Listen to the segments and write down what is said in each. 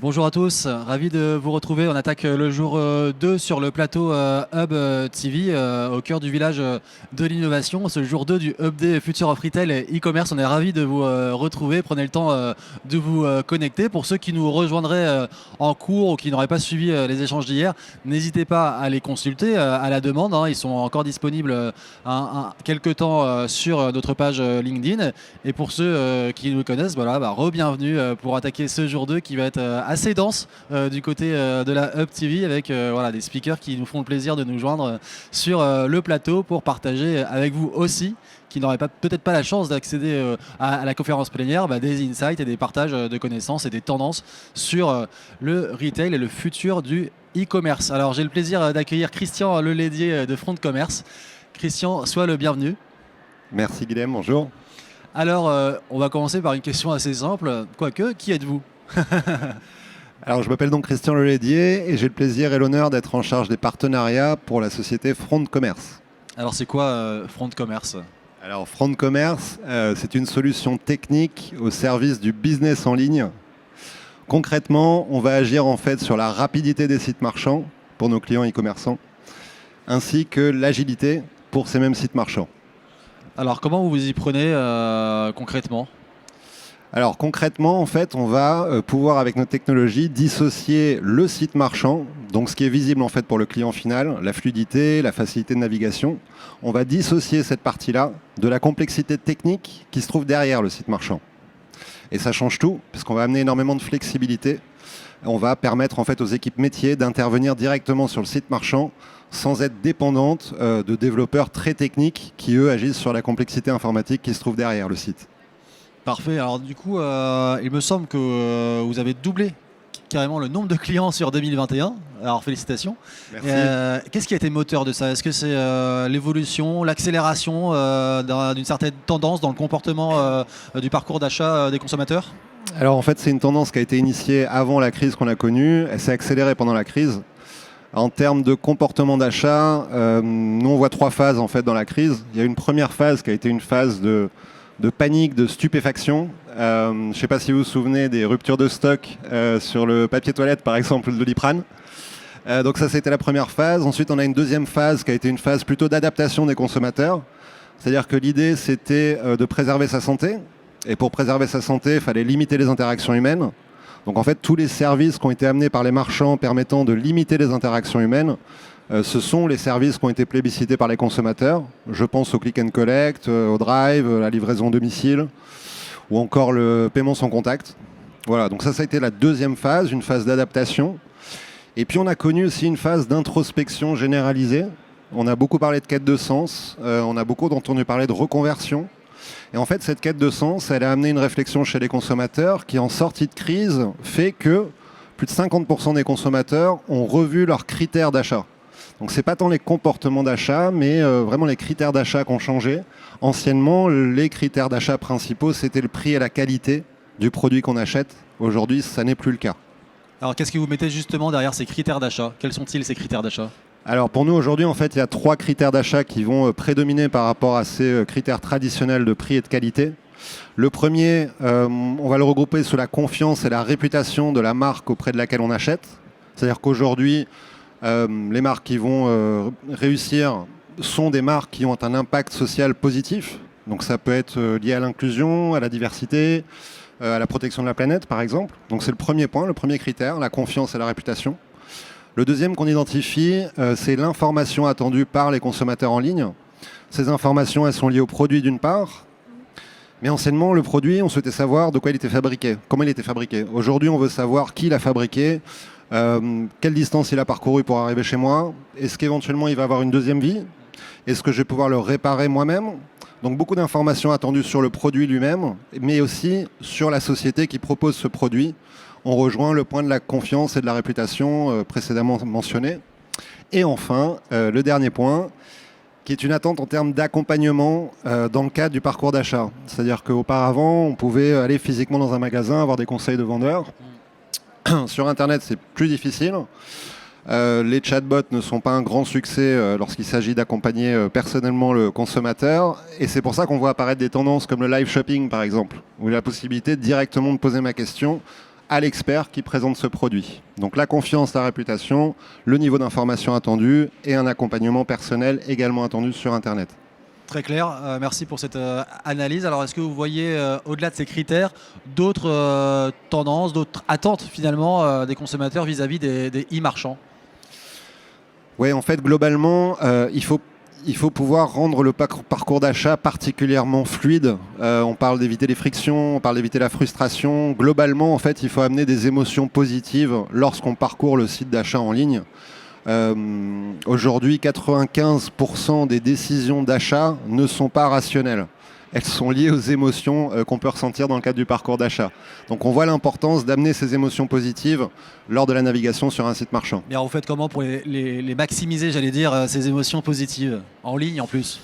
Bonjour à tous, ravi de vous retrouver. On attaque le jour 2 sur le plateau Hub TV au cœur du village de l'innovation. Ce jour 2 du Hub Day Future of Retail et e-commerce. On est ravi de vous retrouver. Prenez le temps de vous connecter. Pour ceux qui nous rejoindraient en cours ou qui n'auraient pas suivi les échanges d'hier, n'hésitez pas à les consulter à la demande. Ils sont encore disponibles quelques temps sur notre page LinkedIn. Et pour ceux qui nous connaissent, voilà, re-bienvenue pour attaquer ce jour 2 qui va être assez dense du côté de la Hub TV avec voilà, des speakers qui nous font le plaisir de nous joindre sur le plateau pour partager avec vous aussi, qui n'auraient peut-être pas la chance d'accéder à la conférence plénière, des insights et des partages de connaissances et des tendances sur le retail et le futur du e-commerce. Alors j'ai le plaisir d'accueillir Christian Lelédier de Front Commerce. Christian, sois le bienvenu. Merci Guilhem, bonjour. Alors on va commencer par une question assez simple, quoique, qui êtes-vous? Alors, je m'appelle donc Christian Lelédier et j'ai le plaisir et l'honneur d'être en charge des partenariats pour la société Front Commerce. Alors, c'est quoi Front Commerce? Alors, Front Commerce, c'est une solution technique au service du business en ligne. Concrètement, on va agir en fait sur la rapidité des sites marchands pour nos clients e-commerçants, ainsi que l'agilité pour ces mêmes sites marchands. Alors, comment vous vous y prenez concrètement ? Alors concrètement, en fait, on va pouvoir avec notre technologie dissocier le site marchand, donc ce qui est visible en fait pour le client final, la fluidité, la facilité de navigation. On va dissocier cette partie-là de la complexité technique qui se trouve derrière le site marchand. Et ça change tout, puisqu'on va amener énormément de flexibilité. On va permettre en fait aux équipes métiers d'intervenir directement sur le site marchand sans être dépendantes de développeurs très techniques qui eux agissent sur la complexité informatique qui se trouve derrière le site. Parfait. Alors du coup, il me semble que vous avez doublé carrément le nombre de clients sur 2021. Alors félicitations. Merci. Qu'est-ce qui a été moteur de ça? Est-ce que c'est l'évolution, l'accélération d'une certaine tendance dans le comportement du parcours d'achat des consommateurs? Alors en fait, c'est une tendance qui a été initiée avant la crise qu'on a connue. Elle s'est accélérée pendant la crise. En termes de comportement d'achat, nous on voit trois phases en fait dans la crise. Il y a une première phase qui a été une phase de panique, de stupéfaction. Je ne sais pas si vous vous souvenez des ruptures de stock sur le papier toilette, par exemple, de Doliprane. Donc ça, c'était la première phase. Ensuite, on a une deuxième phase qui a été une phase plutôt d'adaptation des consommateurs. C'est-à-dire que l'idée, c'était de préserver sa santé. Et pour préserver sa santé, il fallait limiter les interactions humaines. Donc en fait, tous les services qui ont été amenés par les marchands permettant de limiter les interactions humaines, ce sont les services qui ont été plébiscités par les consommateurs. Je pense au click and collect, au drive, la livraison domicile ou encore le paiement sans contact. Voilà, donc ça a été la deuxième phase, une phase d'adaptation. Et puis on a connu aussi une phase d'introspection généralisée. On a beaucoup parlé de quête de sens, on a beaucoup entendu parler de reconversion. Et en fait, cette quête de sens, elle a amené une réflexion chez les consommateurs qui, en sortie de crise, fait que plus de 50% des consommateurs ont revu leurs critères d'achat. Donc c'est pas tant les comportements d'achat, mais vraiment les critères d'achat qui ont changé. Anciennement, les critères d'achat principaux, c'était le prix et la qualité du produit qu'on achète. Aujourd'hui, ça n'est plus le cas. Alors qu'est-ce que vous mettez justement derrière ces critères d'achat? Quels sont-ils ces critères d'achat? Alors pour nous aujourd'hui, en fait, il y a trois critères d'achat qui vont prédominer par rapport à ces critères traditionnels de prix et de qualité. Le premier, on va le regrouper sous la confiance et la réputation de la marque auprès de laquelle on achète. C'est-à-dire qu'aujourd'hui, les marques qui vont réussir sont des marques qui ont un impact social positif. Donc ça peut être lié à l'inclusion, à la diversité, à la protection de la planète par exemple. Donc c'est le premier point, le premier critère, la confiance et la réputation. Le deuxième qu'on identifie, c'est l'information attendue par les consommateurs en ligne. Ces informations, elles sont liées au produit d'une part, mais anciennement, le produit, on souhaitait savoir de quoi il était fabriqué, comment il était fabriqué. Aujourd'hui, on veut savoir qui l'a fabriqué, quelle distance il a parcouru pour arriver chez moi, est-ce qu'éventuellement il va avoir une deuxième vie, est-ce que je vais pouvoir le réparer moi-même. Donc beaucoup d'informations attendues sur le produit lui-même, mais aussi sur la société qui propose ce produit. On rejoint le point de la confiance et de la réputation précédemment mentionné. Et enfin, le dernier point, qui est une attente en termes d'accompagnement dans le cadre du parcours d'achat. C'est-à-dire qu'auparavant, on pouvait aller physiquement dans un magasin, avoir des conseils de vendeurs. Sur Internet, c'est plus difficile. Les chatbots ne sont pas un grand succès lorsqu'il s'agit d'accompagner personnellement le consommateur. Et c'est pour ça qu'on voit apparaître des tendances comme le live shopping, par exemple, où il y a la possibilité directement de poser ma question à l'expert qui présente ce produit. Donc la confiance, la réputation, le niveau d'information attendu et un accompagnement personnel également attendu sur Internet. Très clair, merci pour cette analyse. Alors est-ce que vous voyez, au-delà de ces critères, d'autres tendances, d'autres attentes finalement des consommateurs vis-à-vis des e-marchands? Oui, en fait, globalement, il faut pouvoir rendre le parcours d'achat particulièrement fluide. On parle d'éviter les frictions, on parle d'éviter la frustration. Globalement, en fait, il faut amener des émotions positives lorsqu'on parcourt le site d'achat en ligne. Aujourd'hui, 95% des décisions d'achat ne sont pas rationnelles. Elles sont liées aux émotions qu'on peut ressentir dans le cadre du parcours d'achat. Donc on voit l'importance d'amener ces émotions positives lors de la navigation sur un site marchand. Mais alors vous faites comment pour les maximiser, j'allais dire, ces émotions positives, en ligne en plus?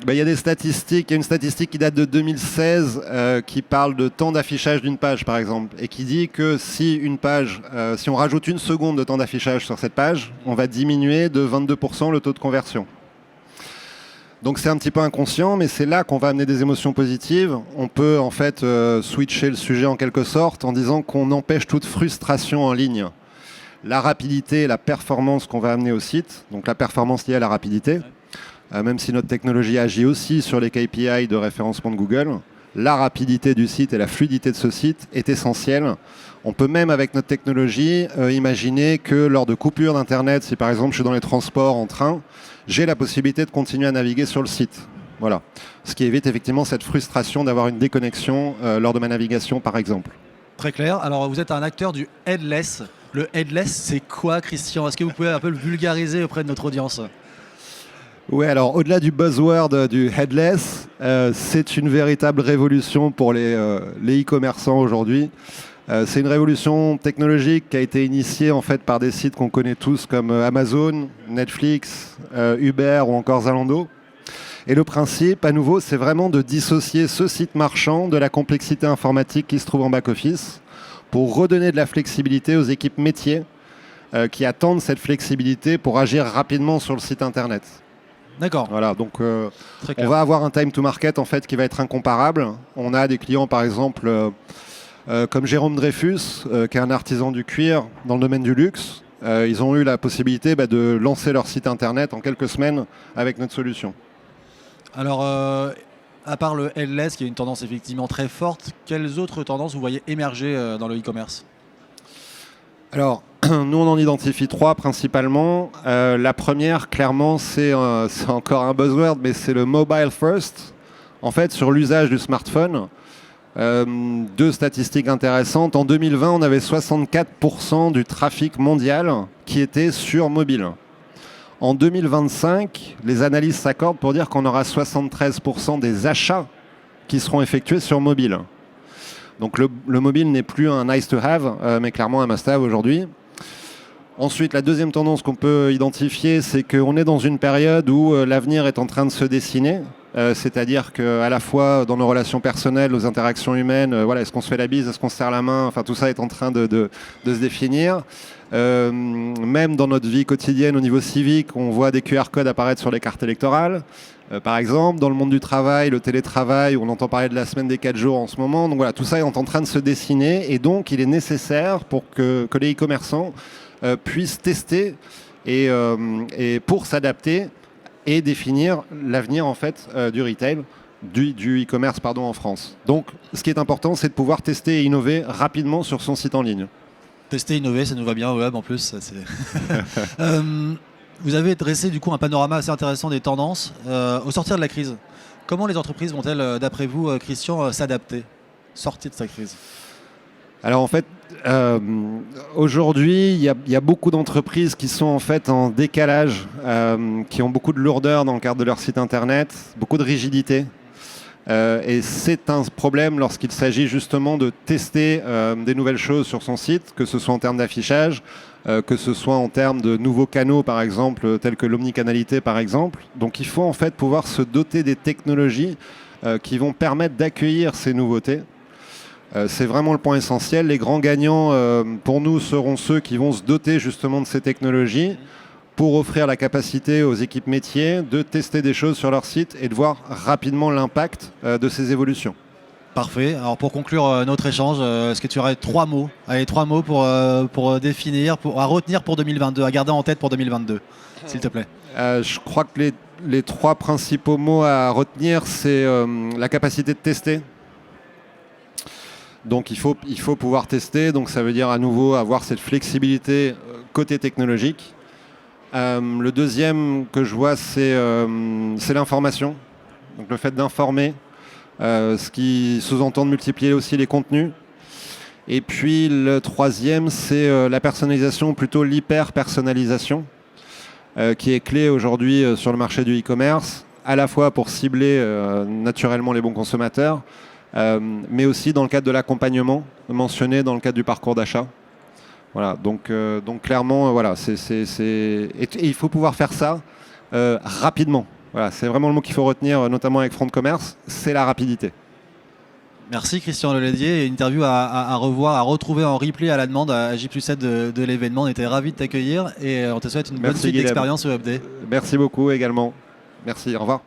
Il y a des statistiques, il y a une statistique qui date de 2016 qui parle de temps d'affichage d'une page par exemple et qui dit que si une page, si on rajoute une seconde de temps d'affichage sur cette page, on va diminuer de 22% le taux de conversion. Donc c'est un petit peu inconscient, mais c'est là qu'on va amener des émotions positives. On peut en fait switcher le sujet en quelque sorte en disant qu'on empêche toute frustration en ligne. La rapidité, la performance qu'on va amener au site, donc la performance liée à la rapidité, même si notre technologie agit aussi sur les KPI de référencement de Google, la rapidité du site et la fluidité de ce site est essentielle. On peut même avec notre technologie imaginer que lors de coupures d'Internet, si par exemple je suis dans les transports en train, j'ai la possibilité de continuer à naviguer sur le site. Voilà. Ce qui évite effectivement cette frustration d'avoir une déconnexion lors de ma navigation par exemple. Très clair. Alors vous êtes un acteur du headless. Le headless, c'est quoi, Christian? Est-ce que vous pouvez un peu le vulgariser auprès de notre audience? Oui, alors au-delà du buzzword du headless, c'est une véritable révolution pour les e-commerçants aujourd'hui. C'est une révolution technologique qui a été initiée en fait par des sites qu'on connaît tous comme Amazon, Netflix, Uber ou encore Zalando. Et le principe, à nouveau, c'est vraiment de dissocier ce site marchand de la complexité informatique qui se trouve en back-office pour redonner de la flexibilité aux équipes métiers qui attendent cette flexibilité pour agir rapidement sur le site internet. D'accord. Voilà, donc on va avoir un time to market en fait qui va être incomparable. On a des clients par exemple comme Jérôme Dreyfus, qui est un artisan du cuir dans le domaine du luxe. Ils ont eu la possibilité de lancer leur site internet en quelques semaines avec notre solution. Alors, à part le headless, qui est une tendance effectivement très forte, quelles autres tendances vous voyez émerger dans le e-commerce? Alors, nous on en identifie trois principalement. La première, clairement, c'est encore un buzzword, mais c'est le mobile first. En fait, sur l'usage du smartphone, deux statistiques intéressantes. En 2020, on avait 64% du trafic mondial qui était sur mobile. En 2025, les analyses s'accordent pour dire qu'on aura 73% des achats qui seront effectués sur mobile. Donc le mobile n'est plus un nice to have, mais clairement un must have aujourd'hui. Ensuite, la deuxième tendance qu'on peut identifier, c'est qu'on est dans une période où l'avenir est en train de se dessiner. C'est-à-dire qu'à la fois dans nos relations personnelles, nos interactions humaines, est-ce qu'on se fait la bise, est-ce qu'on se serre la main, enfin tout ça est en train de se définir. Même dans notre vie quotidienne au niveau civique, on voit des QR codes apparaître sur les cartes électorales. Par exemple, dans le monde du travail, le télétravail, on entend parler de la semaine des 4 jours en ce moment. Donc voilà, tout ça est en train de se dessiner et donc il est nécessaire pour que les e-commerçants puissent tester et pour s'adapter et définir l'avenir en fait du retail, du e-commerce en France. Donc ce qui est important, c'est de pouvoir tester et innover rapidement sur son site en ligne. Tester, innover, ça nous va bien au web en plus. Ça, vous avez dressé du coup un panorama assez intéressant des tendances au sortir de la crise. Comment les entreprises vont-elles, d'après vous, Christian, s'adapter, sortir de cette crise? Alors en fait, aujourd'hui, il y a beaucoup d'entreprises qui sont en fait en décalage, qui ont beaucoup de lourdeur dans le cadre de leur site internet, beaucoup de rigidité. Et c'est un problème lorsqu'il s'agit justement de tester des nouvelles choses sur son site, que ce soit en termes d'affichage, que ce soit en termes de nouveaux canaux par exemple, tels que l'omnicanalité par exemple. Donc il faut en fait pouvoir se doter des technologies qui vont permettre d'accueillir ces nouveautés. C'est vraiment le point essentiel. Les grands gagnants pour nous seront ceux qui vont se doter justement de ces technologies pour offrir la capacité aux équipes métiers de tester des choses sur leur site et de voir rapidement l'impact de ces évolutions. Parfait. Alors pour conclure notre échange, est-ce que tu aurais 3 mots, allez, 3 mots pour définir, à retenir pour 2022, à garder en tête pour 2022, s'il te plaît. Je crois que les 3 principaux mots à retenir, c'est la capacité de tester. Donc il faut pouvoir tester, donc ça veut dire à nouveau avoir cette flexibilité côté technologique. Le deuxième que je vois, c'est l'information. Donc le fait d'informer, ce qui sous-entend de multiplier aussi les contenus. Et puis le troisième, c'est la personnalisation, ou plutôt l'hyper-personnalisation, qui est clé aujourd'hui sur le marché du e-commerce, à la fois pour cibler naturellement les bons consommateurs, mais aussi dans le cadre de l'accompagnement mentionné dans le cadre du parcours d'achat. Voilà, donc clairement, voilà, et il faut pouvoir faire ça rapidement. Voilà, c'est vraiment le mot qu'il faut retenir, notamment avec Front de Commerce, c'est la rapidité. Merci Christian Leledier, une interview à revoir, à retrouver en replay à la demande à J+7 de l'événement. On était ravis de t'accueillir et on te souhaite une bonne suite d'expérience au Hub Day. Merci beaucoup également. Merci, au revoir.